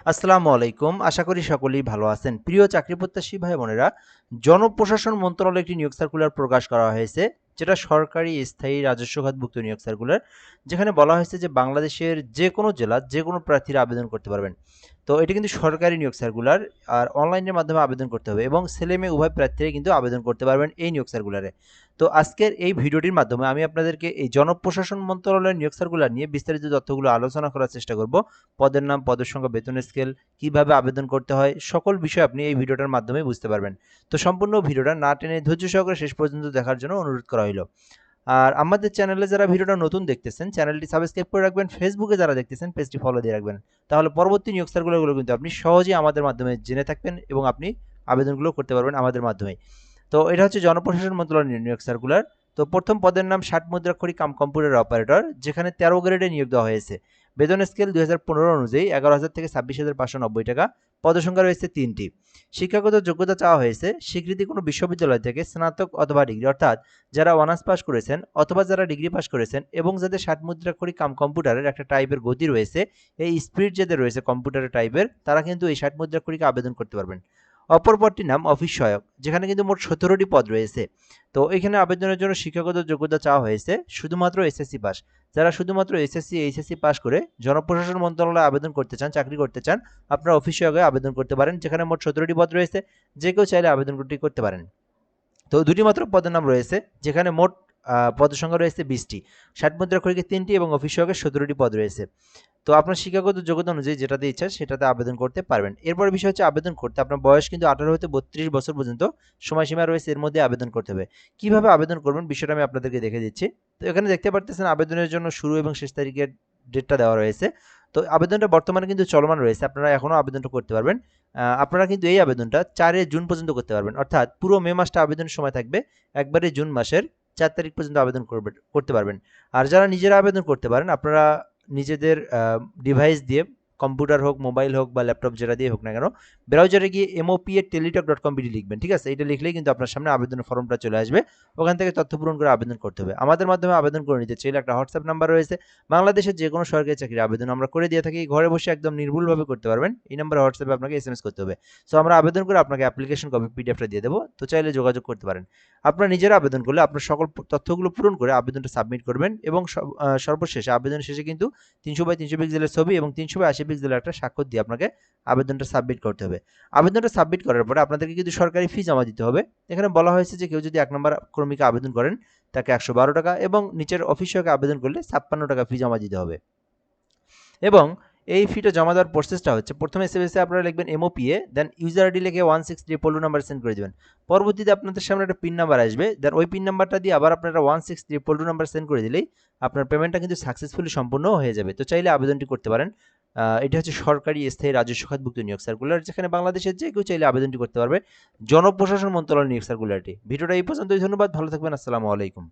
আসসালামু আলাইকুম। আশা করি সকলেই ভালো আছেন। প্রিয় চাকরি প্রত্যাশী ভাই বোনেরা, জনপ্রশাসন মন্ত্রণালয়ে একটি নিয়োগ সার্কুলার প্রকাশ করা হয়েছে, যেটা সরকারি স্থায়ী রাজস্ব খাতভুক্ত নিয়োগ সার্কুলার। যেখানে বলা হয়েছে যে বাংলাদেশের যে কোনো জেলার যে কোনো প্রার্থীরা আবেদন করতে পারবেন। তো এটা কিন্তু সরকারি নিয়োগ সার্কুলার, আর অনলাইনের মাধ্যমে আবেদন করতে হবে এবং ছেলে মেয়ে উভয় প্রার্থীরাই কিন্তু আবেদন করতে পারবেন এই নিয়োগ সার্কুলারে। তো আজকের এই ভিডিওটির মাধ্যমে আমি আপনাদেরকে এই জনপ্রশাসন মন্ত্রণালয়ের নিয়োগ সার্কুলার নিয়ে বিস্তারিত তথ্যগুলো আলোচনা করার চেষ্টা করব। পদের নাম, পদের সংখ্যা, বেতনের স্কেল, কিভাবে আবেদন করতে হয়, সকল বিষয় আপনি এই ভিডিওটার মাধ্যমে বুঝতে পারবেন। তো সম্পূর্ণ ভিডিওটা না টেনে ধৈর্য সহকারে শেষ পর্যন্ত দেখার জন্য অনুরোধ করা হলো। আর আমাদের চ্যানেলে যারা ভিডিওটা নতুন দেখতেছেন, চ্যানেলটি সাবস্ক্রাইব করে রাখবেন। ফেসবুকে যারা দেখতেছেন, পেজটি ফলো দিয়ে রাখবেন। তাহলে পরবর্তী নিয়োগ সার্কুলারগুলো কিন্তু আপনি সহজেই আমাদের মাধ্যমে জেনে থাকবেন এবং আপনি আবেদনগুলো করতে পারবেন আমাদের মাধ্যমে। তো এটা হচ্ছে জনপ্রশাসন মন্ত্রণালয়ের নিয়োগ সার্কুলার। তো প্রথম পদের নাম 60 মুদ্রাক্ষরিক কাম কম্পিউটার অপারেটর, যেখানে 13 গ্রেডে নিয়োগ দেওয়া হয়েছে। বেতন স্কেল 2015 অনুযায়ী 11,000 থেকে 26,590 টাকা। পদসংখ্যা রয়েছে 3টি। শিক্ষাগত যোগ্যতা চাওয়া হয়েছে স্বীকৃতি কোনো বিশ্ববিদ্যালয় থেকে স্নাতক অথবা ডিগ্রি, অর্থাৎ যারা অনার্স পাস করেছেন অথবা যারা ডিগ্রি পাস করেছেন এবং যাদের 60 মুদ্রাক্ষরিক কাম কম্পিউটারের একটা টাইপের গতি রয়েছে, এই স্পিড যাদের রয়েছে কম্পিউটারের টাইপের, তারা কিন্তু এই 60 মুদ্রাক্ষরিকে আবেদন করতে পারবেন। অপর পদটির নাম অফিস সহায়ক, যেখানে কিন্তু মোট 17টি পদ রয়েছে। তো এখানে আবেদনের জন্য শিক্ষাগত যোগ্যতা চাওয়া হয়েছে শুধুমাত্র এসএসসি পাস। যারা শুধুমাত্র এইচএসসি পাস করে জনপ্রশাসন মন্ত্রণালয়ে আবেদন করতে চান, চাকরি করতে চান, আপনারা অফিস সহায়কে আবেদন করতে পারেন, যেখানে মোট 17টি পদ রয়েছে। যে কেউ চাইলে আবেদনটি করতে পারেন। তো দুটি মাত্র পদের নাম রয়েছে, যেখানে মোট পদের সংখ্যা রয়েছে 20টি। 60 মুদ্রাক্ষরিকে 3টি এবং অফিস সহায়কের 17টি পদ রয়েছে। তো আপনার শিক্ষাগত যোগ্যতা অনুযায়ী যেটাতে ইচ্ছা সেটাতে আবেদন করতে পারবেন। এরপর বিষয় হচ্ছে আবেদন করতে আপনার বয়স কিন্তু 18 হতে 32 বছর পর্যন্ত সময়সীমা রয়েছে, এর মধ্যে আবেদন করতে হবে। কিভাবে আবেদন করবেন বিষয়টা আমি আপনাদেরকে দেখে দিচ্ছি। তো এখানে দেখতে পারতেছেন আবেদনের জন্য শুরু এবং শেষ তারিখের ডেটটা দেওয়া রয়েছে। তো আবেদনটা বর্তমানে কিন্তু চলমান রয়েছে, আপনারা এখনও আবেদনটা করতে পারবেন। আপনারা কিন্তু এই আবেদনটা 4 জুন পর্যন্ত করতে পারবেন, অর্থাৎ পুরো মে মাসটা আবেদনের সময় থাকবে। একবারে জুন মাসের 4 তারিখ পর্যন্ত আবেদন করতে পারবেন। আর যারা নিজেরা আবেদন করতে পারেন, আপনারা নিজেদের ডিভাইস দিয়ে, কম্পিউটার হোক, মোবাইল হোক বা ল্যাপটপ যেটা দিয়ে হোক না কেন, ব্রাউজারে গিয়ে mopa@teletalk.com লিখবেন, ঠিক আছে? এটা লিখলেই কিন্তু আপনার সামনে আবেদনের ফর্মটা চলে আসবে। ওখান থেকে তথ্য পূরণ করে আবেদন করতে হবে। আমাদের মাধ্যমে আবেদন করে নিতে চাইলে একটা হোয়াটসঅ্যাপ নাম্বার রয়েছে। বাংলাদেশের যে কোনো সরকারি চাকরির আবেদন আমরা করে দিয়ে থাকি, ঘরে বসে একদম নির্ভুলভাবে করতে পারবেন। এই নাম্বারে হোয়াটসঅ্যাপে আপনাকে এসএমএস করতে হবে। সো আমরা আবেদন করে আপনাকে অ্যাপ্লিকেশন কপি পিডিএফটা দিয়ে দেবো, তো চাইলে যোগাযোগ করতে পারেন। আপনারা নিজেরা আবেদন করলে আপনার সকল তথ্যগুলো পূরণ করে আবেদনটা সাবমিট করবেন এবং সর্বশেষে আবেদন শেষে কিন্তু 300x300 পিক্সেলের ছবি এবং 300x80 পিক্সেলের একটা স্বাক্ষর দিয়ে আপনাকে আবেদনটা সাবমিট করতে হবে। আবেদনটা সাবমিট করার পরে আপনাদেরকে কিন্তু সরকারি ফি জমা দিতে হবে। এখানে বলা হয়েছে যে কেউ যদি 1 নম্বর ক্রমিকে আবেদন করেন তাকে 112 টাকা এবং নিচের অফিস সহায়কে আবেদন করলে 56 টাকা ফি জমা দিতে হবে। এবং এই ফিটা জমা দেওয়ার প্রসেসটা হচ্ছে, প্রথমে এসএমএসে আপনারা লিখবেন MOPA, দেন ইউজার আইডি লিখে 16322 নাম্বার সেন্ড করে দেবেন। পরবর্তীতে আপনাদের সামনে একটা পিন নাম্বার আসবে, দেন ওই পিন নাম্বারটা দিয়ে আবার আপনারা 16322 নাম্বার সেন্ড করে দিলেই আপনার পেমেন্টটা কিন্তু সাকসেসফুলি সম্পূর্ণ হয়ে যাবে। তো চাইলে আবেদনটি করতে পারেন। এটা হচ্ছে সরকারি স্থায়ী রাজস্ব খাতভুক্ত নিয়োগ সার্কুলার, যেখানে বাংলাদেশের যে কেউ চাইলে আবেদনটি করতে পারবে। জনপ্রশাসন মন্ত্রণালয়ের নিয়োগ সার্কুলারটি। ভিডিওটা এই পর্যন্তই, ধন্যবাদ, ভালো থাকবেন, আসসালামু আলাইকুম।